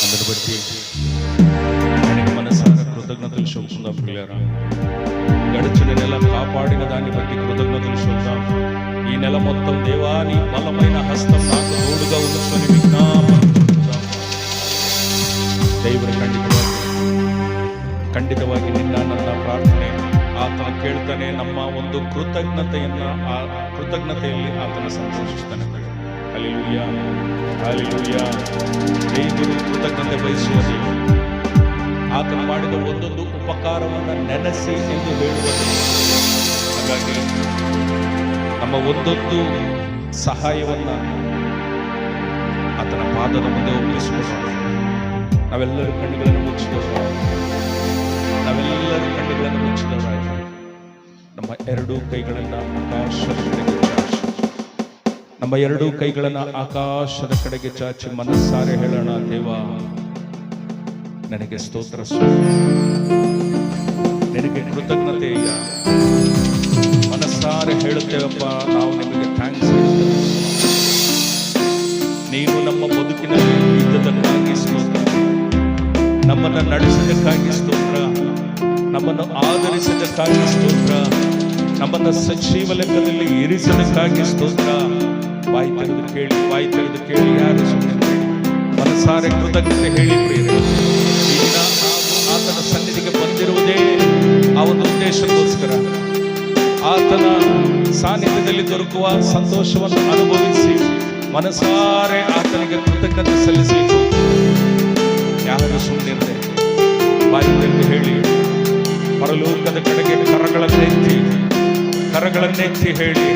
అందరి బట్టి ఆయనకి మనసారా కృతజ్ఞతలు చెబుతుందాం ప్రియులారా. గడిచిన నెల కాపాడిన దాన్ని బట్టి కృతజ్ఞతలు చెబుతాం. ఈ నెల మొత్తం దేవాని బలమైన హస్తం నాకు తోడుగా ఉంచుకొని విజ్ఞాపన ದೇವರ ಖಂಡಿತವಾಗಿ ನಿನ್ನ ನನ್ನ ಪ್ರಾರ್ಥನೆ ಆತನ ಕೇಳ್ತಾನೆ. ನಮ್ಮ ಒಂದು ಕೃತಜ್ಞತೆಯಲ್ಲಿ ಆತನ ಸಂತೋಷಿಸ್ತಾನೆ. Hallelujah, hallelujah. ದೇವರು ಕೃತಜ್ಞತೆ ಬಯಸುವ ದೇವರು. ಆತನು ಮಾಡಿದ ಒಂದೊಂದು ಉಪಕಾರವನ್ನು ನೆನೆಸಿ ಎಂದು ಹೇಳುವುದು. ಹಾಗಾಗಿ ನಮ್ಮ ಒಂದೊಂದು ಸಹಾಯವನ್ನ ಆತನ ಪಾದದ ಮುಂದೆ ಒಪ್ಪಿಸಿಕೊಳ್ಳೋಣ. ನಾವೆಲ್ಲರೂ ಕಣ್ಣುಗಳನ್ನು ಮುಚ್ಚಿದವರಾಗಿ ನಮ್ಮ ಎರಡೂ ಕೈಗಳನ್ನು ಆಕಾಶದ ಕಡೆಗೆ ಚಾಚಿ ಮನಸ್ಸಾರೆ ಹೇಳೋಣ, ದೇವ ನನಗೆ ಸ್ತೋತ್ರ, ನಿನಗೆ ಕೃತಜ್ಞತೆಯ ಮನಸ್ಸಾರೆ ಹೇಳುತ್ತೇವಪ್ಪ. ನಾವು ನಿಮಗೆ ಥ್ಯಾಂಕ್ಸ್ ಹೇಳ್ತೇವೆ. ನೀನು ನಮ್ಮ ಬದುಕಿನಲ್ಲಿ ಇದ್ದದಕ್ಕಾಗಿ ಸ್ತೋತ್ರ, ನಮ್ಮನ್ನು ನಡೆಸಿದ್ದಕ್ಕಾಗಿ ಸ್ತೋತ್ರ, ನಮ್ಮನ್ನು ಆಧರಿಸಿದ್ದಕ್ಕಾಗಿ ಸ್ತೋತ್ರ, ನಮ್ಮನ್ನು ಸಜೀವ ಲೆಕ್ಕದಲ್ಲಿ ಇರಿಸದಕ್ಕಾಗಿ ಸ್ತೋತ್ರ. ಬಾಯಿ ತೆರೆದು ಕೇಳಿ ಯಾರು ಮನಸಾರೆ ಕೃತಜ್ಞತೆ ಹೇಳಿ ಪ್ರಿಯರೇ. ಈ ದಿನ ಆತನ ಸನ್ನಿಧಿಗೆ ಬಂದಿರುವುದೇ ಆ ಒಂದು ಉದ್ದೇಶಕ್ಕೋಸ್ಕರ. ಆತನ ಸಾನ್ನಿಧ್ಯದಲ್ಲಿ ದೊರಕುವ ಸಂತೋಷವನ್ನು ಅನುಭವಿಸಿ ಮನಸಾರೆ ಆತನಿಗೆ ಕೃತಜ್ಞತೆ ಸಲ್ಲಿಸಲಿಕ್ಕೆ ಯಾರು ಸುಮ್ಮನಿರದೆ ಬಾಯಿ ತೆರೆದು ಹೇಳಿ, ಪರಲೋಕದ ಕಡೆಗೆ ಕರಗಳನ್ನೆತ್ತಿ ಹೇಳಿ,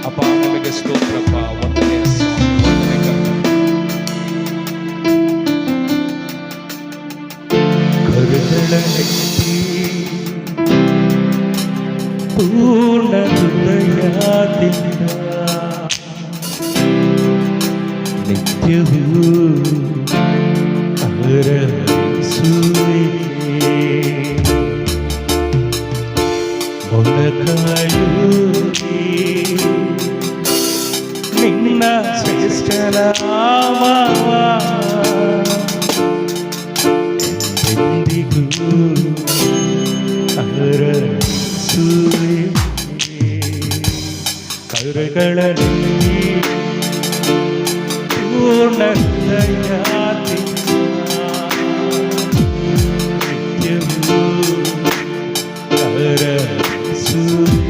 ಅಪ್ಪ ನಿಮಗೆ ಸ್ತೋತ್ರಪ್ಪ, ವಂದನೆ ಪೂರ್ಣ ಹೃದಯದಿಂದ ನಿತ್ಯವೂ ನಿನ್ನ ಶ್ರೇಷ್ಠ ನಾಮವ ಎಂದೆಂದಿಗೂ ಹರಸುವೆ. ಕರಗಳಲ್ಲಿ ಪೂರ್ಣ ಹೃದಯದಿಂದ ನಿತ್ಯವೂ ಹರಸುವೆ.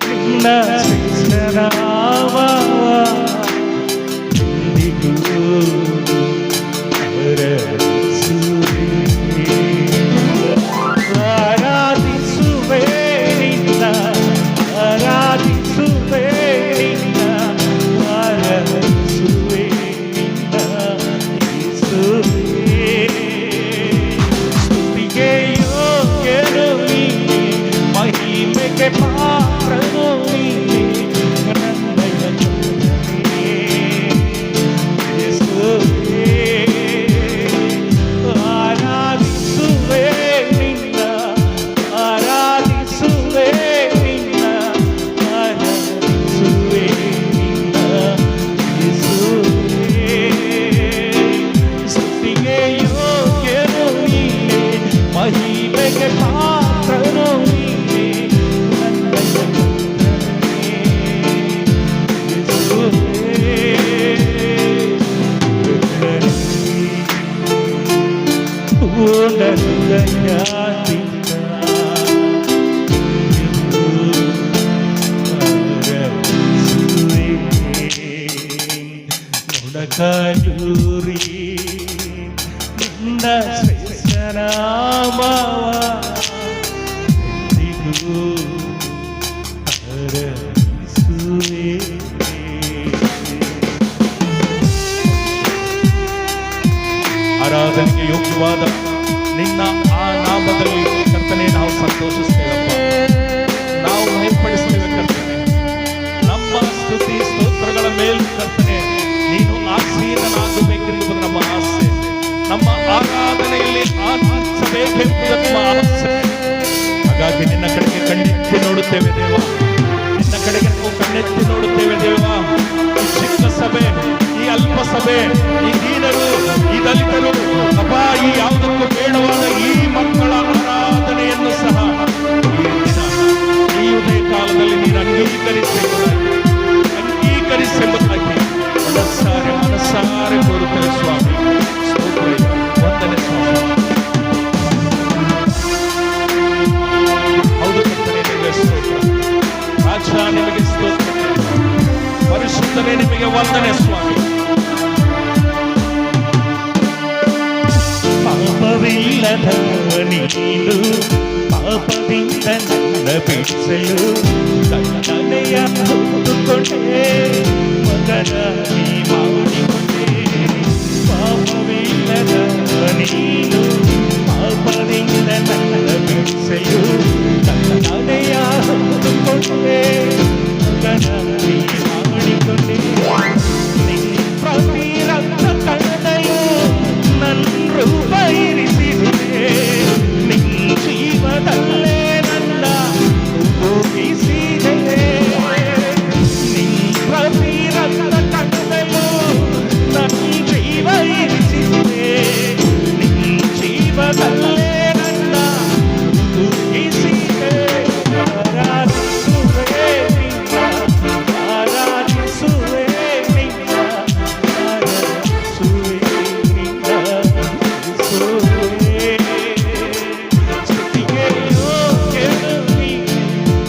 ನಿನ್ನ ಶ್ರೇಷ್ಠ ನಾಮವ ಎಂದಿಗೂ ಹರಸುವೆ. ಆರಾಧಿಸುವೆ ನಿನ್ನ, ಆರಾಧಿಸುವೆ ನಿನ್ನ, ಆರಾಧಿಸುವೆ ನಿನ್ನ ಯೇಸುವೇ. ಸ್ತುತಿಗೆ ಯೋಗ್ಯನು ನೀನೇ, ಮಹಿಮೆಗೆ ಪಾತ್ರನು ನೀನೇ, ನನ್ನಯ ಚಂದ್ರನೇ ಯೇಸುವೇ. ಆರಾಧಿಸುವೆ ನಿನ್ನ, ಆರಾಧಿಸುವೆ ನಿನ್ನ, ಆರಾಧಿಸುವೆ ನಿನ್ನ ಯೇಸುವೇ. ಸ್ತುತಿಗೆ ಯೋಗ್ಯನು ನೀನೇ, ಮಹಿಮೆಗೆ ಪಾತ್ರನು ನೀನೇ, ನನ್ನಯ ಚಂದ್ರನೇ ಯೇಸುವೇ. ಪೂರ್ಣ ಹೃದಯದಿಂದ ಹರಸುವೆ. ಮೊಣಕಾಲೂರಿ ನಿನ್ನ ಶ್ರೇಷ್ಠ ನಾಮವ ಎಂದಿಗೂ ಹರಸುವೆ. ಆರಾಧನೆಗೆ ಯೋಗ್ಯವಾದ ನಿನ್ನ ಆ ನಾಮದಲ್ಲಿ ಕರ್ತನೆ ನಾವು ಸಂತೋಷಿಸ್ತೇವಪ್ಪ, ನಾವು ಮಹಿಮೆಪಡಿಸ್ತೇವೆ ಕರ್ತನೆ. ನಮ್ಮ ಸ್ತುತಿ ಸ್ತೋತ್ರಗಳ ಮೇಲೆ ಕರ್ತನೆ ನೀನು ಆಸೀನನಾಗಬೇಕೆಂಬುದು ನಮ್ಮ ಆಸೆ. ನಮ್ಮ ಆರಾಧನೆಯಲ್ಲಿ ಆನಂದಿಸಬೇಕೆಂಬುದು ನಮ್ಮ ಆಸೆ. ಹಾಗಾಗಿ ನಿನ್ನ ಕಡೆಗೆ ಕಣ್ಣೆತ್ತಿ ನೋಡುತ್ತೇವೆ ದೇವ, ನಿನ್ನ ಕಡೆಗೆ ನಾವು ಕಣ್ಣೆತ್ತಿ ನೋಡುತ್ತೇವೆ ದೇವ. ಅಂಗೀಕರಿಸೆಂಬುದಾಗಿ ಮನಸ್ಸಾರೆ ಕೋರುತ್ತೇವೆ ಸ್ವಾಮಿ. ಸ್ತೋತ್ರ, ವಂದನೆ ಸ್ವಾಮಿ. ಹೌದು ಕರ್ತನೇ, ನಿಮಗೆ ಸ್ತೋತ್ರ. ರಾಜ ನಿಮಗೆ ಸ್ತೋತ್ರ. ಪರಿಶುದ್ಧನೇ ನಿಮಗೆ ವಂದನೆ ಸ್ವಾಮಿ. ಪಾಪವಿಲ್ಲದ ನೀನು ಪಾಪದಿಂದ ನನ್ನ ಬಿಡಿಸಲು ಕಣ್ಣನೆಯ ಹೊತ್ತುಕೊಂಡೆ, ಮಗನಾಗಿ ಮಾಡಿಕೊಂಡೆ. ಪಾಪವಿಲ್ಲದ ನೀನು ಪಾಪದಿಂದ ನನ್ನ ಬಿಡಿಸಲು ಕಣ್ಣನೆಯ ಹೊತ್ತುಕೊಂಡೆ, ಮಗನಾಗಿ ಮಾಡಿಕೊಂಡೆ. ಪ್ರತಿ ರಕ್ತ ಕಣ್ಣೆಯು ನನ್ನ ರೂಪ ಇರಿಸಿದೆ, ನಿನ್ನ ಜೀವದಲ್ಲೇ ನನ್ನ ಉಪಯೋಗಿಸಿದೆ. ನಿನ್ನ ಪ್ರತಿ ರಕ್ತ ಕಣ್ಣೆಯು ನನ್ನ ಜೀವ ಇರಿಸಿದೆ, ನಿನ್ನ ಜೀವದಲ್ಲೇ ನನ್ನ ಉಪಯೋಗಿಸಿದೆ. ಆರಾಧಿಸುವೆ ನಿನ್ನ, ಆರಾಧಿಸುವೆ ನಿನ್ನ, ಆರಾಧಿಸುವೆ ನಿನ್ನ, ಸ್ತುತಿಸುವೆ. ಸ್ತುತಿಗೆ ಯೋಗ್ಯನು ನೀನೆ,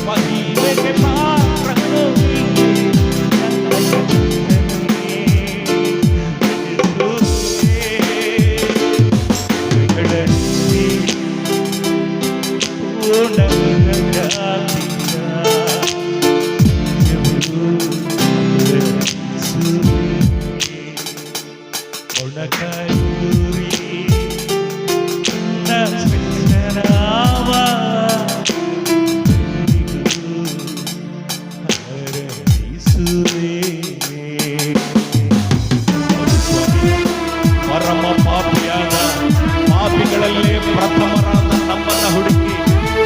ಮಹಿಮೆಗೆ ಪಾತ್ರನು ನೀನೆ, ನನ್ನ ಯಜ್ಞನೇ ಯೇಸುವೇ. ಬೆಳಗಿ ಪೂರ್ಣ ಜಾತಿಯ ಮೊಣಕಾಯೂರಿ ನಾವ ಹರಿಸುವೆ. ಪರಮ ಪಾಪಿಯಾದ ಪಾಪಿಗಳಲ್ಲೇ ಪ್ರಥಮರಾದ ನಮ್ಮನ್ನ ಹುಡುಕಿ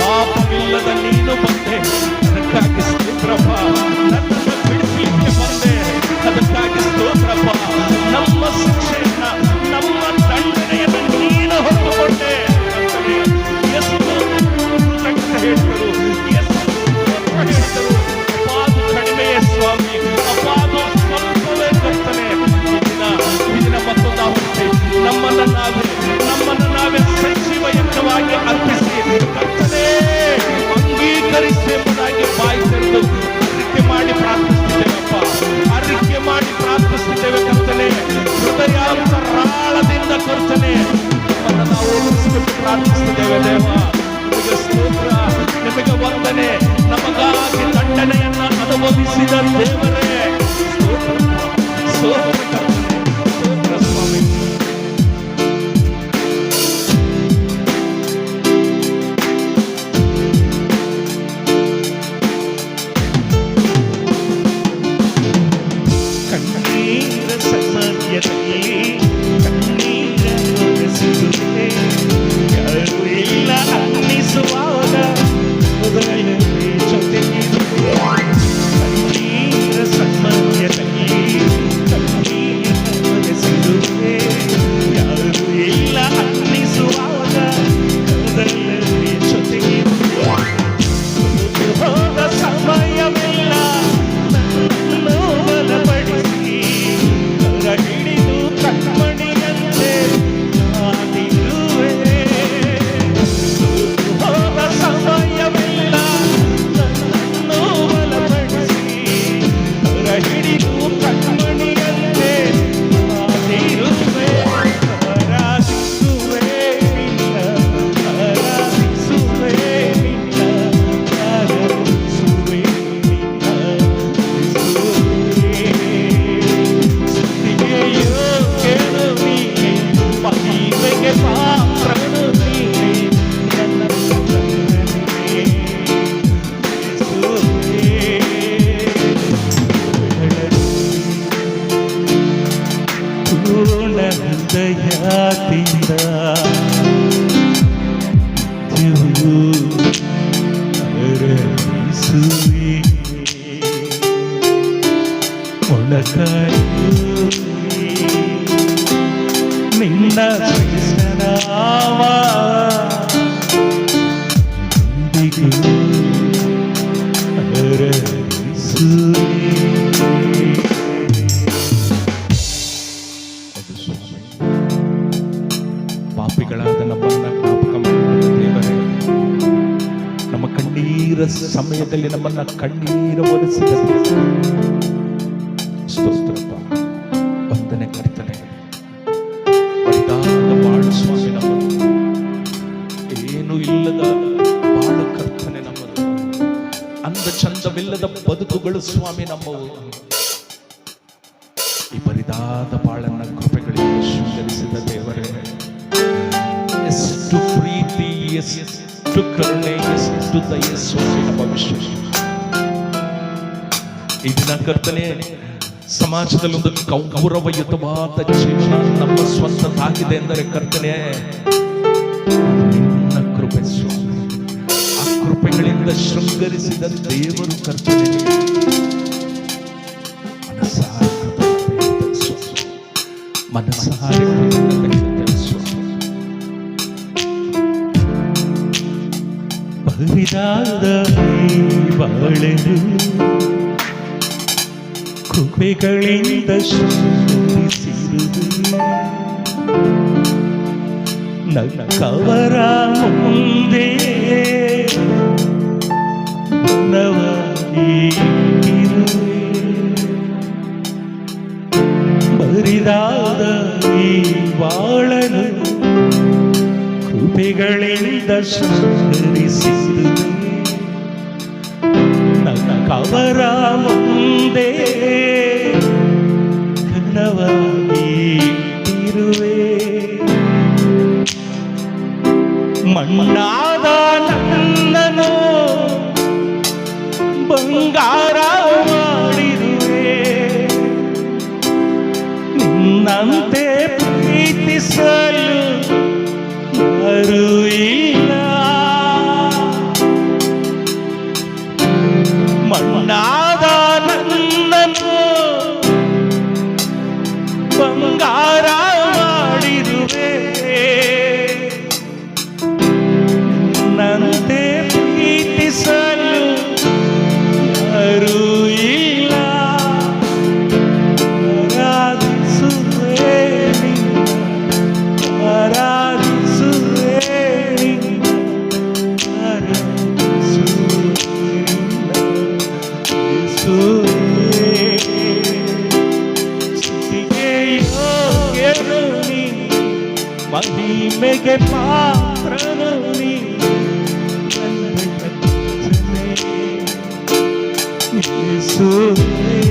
ಪಾಪವಿಲ್ಲದ ನೀನು ಬಂದೆ. ಅದಕ್ಕಾಗಿ ಸ್ತೋತ್ರಪ್ಪ. ನನ್ನನ್ನು ಬಿಡಿಸಲಿಕ್ಕೆ ಬಂದೆ, ಅದಕ್ಕಾಗಿ ಸ್ತೋತ್ರಪ್ಪ. ನಮ್ಮ ಶಿಕ್ಷೆಯನ್ನ, ನಮ್ಮ ದಂಡನೆಯನ್ನು ನೀನು ಹೊತ್ತುಕೊಂಡೆ. ಎಷ್ಟು ಕೃತಜ್ಞತೆ ಹೇಳಿದರು, ಎಷ್ಟು ಸ್ತೋತ್ರ ಹೇಳಿದರು. ಅಪಾದು ಕಡಿಮೆಯೇ ಸ್ವಾಮಿ, ಅಪಾದು ಸ್ವಲ್ಪವೇ ಕರ್ತನೆ. ಈ ದಿನ ಮತ್ತೊಂದು ಆವೃತ್ತಿ ನಮ್ಮನ್ನು ನಾವೇ ಸಜೀವ ಯಜ್ಞವಾಗಿ ಅರ್ಪಿಸಿ ಕರ್ತನೇ ಅಂಗೀಕರಿಸಿ ಎಂಬುದಾಗಿ ಬಾಯಿ ತೆರೆದು ಅರಿಕೆ ಮಾಡಿ ಪ್ರಾರ್ಥಿಸುತ್ತೇವಪ್ಪ. ಅರಿಕೆ ಮಾಡಿ ಪ್ರಾರ್ಥಿಸುತ್ತೇವೆ ಕರ್ತನೆ. ಹೃದಯಾಂತರಾಳದಿಂದ ಕರ್ತನೆ ನಮ್ಮನ್ನು ನಾವು ಒಪ್ಪಿಸಿಕೊಂಡು ಪ್ರಾರ್ಥಿಸುತ್ತೇವೆ ದೇವ. ನಿಮಗೆ ಸ್ತೋತ್ರ, ನಿಮಗೆ ವಂದನೆ. ನಮಗಾಗಿ ದಂಡನೆಯನ್ನ ಅನುಭವಿಸಿದ ದೇವರೇ ಸ್ತೋತ್ರ, ಸ್ತೋತ್ರ ಕರ್ತನೆ, ಸ್ತೋತ್ರ ಸ್ವಾಮಿ. ಕಣ್ಣೀರ ಸಮಯದಲ್ಲಿ ಕಣ್ಣೀರ ಒರೆಸಿರುವೆ, ಯಾರು ಇಲ್ಲ ಅನ್ನಿಸುವಾಗ ಮೊದಲನೇ ಜೊತೆಗಿರುವೆ. ಕಣ್ಣೀರ ಸಮಯದಲ್ಲಿ ಕಣ್ಣೀರ ಒರೆಸಿರುವೆ, ಯಾರು ಇಲ್ಲ ಅನ್ನಿಸುವಾಗ ಮೊದಲನೇ ಜೊತೆಗಿರುವೆ. ಹೋದ ಸಮಯವಿಲ್ಲ ನನ್ನನ್ನು ಬಲಪಡಿಸಿ, ಕರ ಹಿಡಿದು ಕಣ್ಮಣಿಯಂತೆ ಕಾದಿರುವೆ. ಹೋದ ಸಮಯವಿಲ್ಲ ನನ್ನನ್ನು ಬಲಪಡಿಸಿ, ಕರ ಹಿಡಿದು ಕಣ್ಮಣಿಯಂತೆ ಕಾದಿರುವೆ. ಆರಾಧಿಸುವೆ ನಿನ್ನ, ಆರಾಧಿಸುವೆ ನಿನ್ನ, ಆರಾಧಿಸುವೆ ನಿನ್ನ, ಸ್ತುತಿಗೆ ಯೋಗ್ಯನು ನೀನೆ, ಮಹಿಮೆಗೆ ಪಾತ್ರನು ನೀನೆ, ನನ್ನ ಕರ್ತನೇ ಯೇಸುವೇ. ಪೂರ್ಣ ಹೃದಯದಿಂದ ಹರಿಸುವೆ. ಮೊಣಕಾಯೂರಿ ನಿನ್ನ ಶ್ರೇಷ್ಠನಾಮ ಎಂದಿಗೂ ಹರಿಸುವೆ. ಸಮಯದಲ್ಲಿ ನಮ್ಮನ್ನ ಕಣ್ಣೀರು ಒರೆಸಿದ ಸ್ತೋತ್ರಪ್ಪ. ವಂದನೆ ಕರ್ತನೆ. ಬರಿದಾದ ಬಾಳು ಸ್ವಾಮಿ ನಮ್ಮದು, ಏನು ಇಲ್ಲದ ಬಾಳು ಕರ್ತನೆ ನಮ್ಮದು, ಅಂದ ಚಂದವಿಲ್ಲದ ಬದುಕುಗಳು ಸ್ವಾಮಿ ನಮ್ಮವು. ಈ ಬರಿದಾದ ಬಾಳನ್ನ ಕೃಪೆಗಳಿಂದ ಶೃಂಗರಿಸಿದ ದೇವರೇ, ಎಷ್ಟು ಪ್ರೀತಿ, ಎಷ್ಟು ಕರುಣೆ, ಎಷ್ಟು ದಯೆ ಸ್ವಾಮಿ ನಮ್ಮ ವಿಶ್ವಾಸ. ಈ ದಿನ ಕರ್ತನೆ, ಸಮಾಜದಲ್ಲಿ ಒಂದು ಗೌರವಯುತವಾದ ಜೀವನ ನಮ್ಮ ಸ್ವಂತದಾಗಿದೆ ಎಂದರೆ ಕರ್ತನೆ ನಿನ್ನ ಕೃಪೆ ಸ್ವಾಮಿ. ಆ ಕೃಪೆಗಳಿಂದ ಶೃಂಗರಿಸಿದ ದೇವರು ಕರ್ತನೆ, ಮನಸಾರೆ ಸ್ವಾಮಿ, ಮನಸಾರೆ ಸ್ವಾಮಿ. ಬರಿದಾದ ಬಾಳೆನು ಕೃಪೆಗಳಿಂದ ಶೃಂಗರಿಸಿರುವುದು, ನನ್ನ ಕವರ ಮುಂದೆ ನವೀರುವೆ. ಬರಿದಾದ ಈ ಬಾಳನು ಕೃಪೆಗಳಿಂದ ಶೃಂಗರಿಸಿರುವೆ, ನನ್ನ ಕವರ ಮುಂದೆ ಘನವಾಗಿ ಇರುವೆ. ಮಣ್ಣಾದ ನನ್ನನ್ನು ಬಂಗಾರ ಮಾಡಿರುವೆ, ನಿನ್ನಂತೆ ಪ್ರೀತಿಸಲು ಯಾರೂ ಇಲ್ಲ. ಮಣ್ಣಾದ ನನ್ನನ್ನು ಬಂಗಾರ ಮಾಡಿರುವೆ, ನಿನ್ನಂತೆ ಪ್ರೀತಿಸಲು ಯಾರೂ ಇಲ್ಲ. ಆರಾಧಿಸುವೆ ನಿನ್ನ, ಆರಾಧಿಸುವೆ ನಿನ್ನ, ಆರಾಧಿಸುವೆ ನಿನ್ನ ಯೇಸುವೇ. ಸ್ತುತಿಗೆ ಯೋಗ್ಯನು ನೀನು, ಮಹಿಮೆಗೆ ಪಾತ್ರನು ನೀನು, ನನ್ನ ರಕ್ಷಣೆ ಯೇಸುವೇ.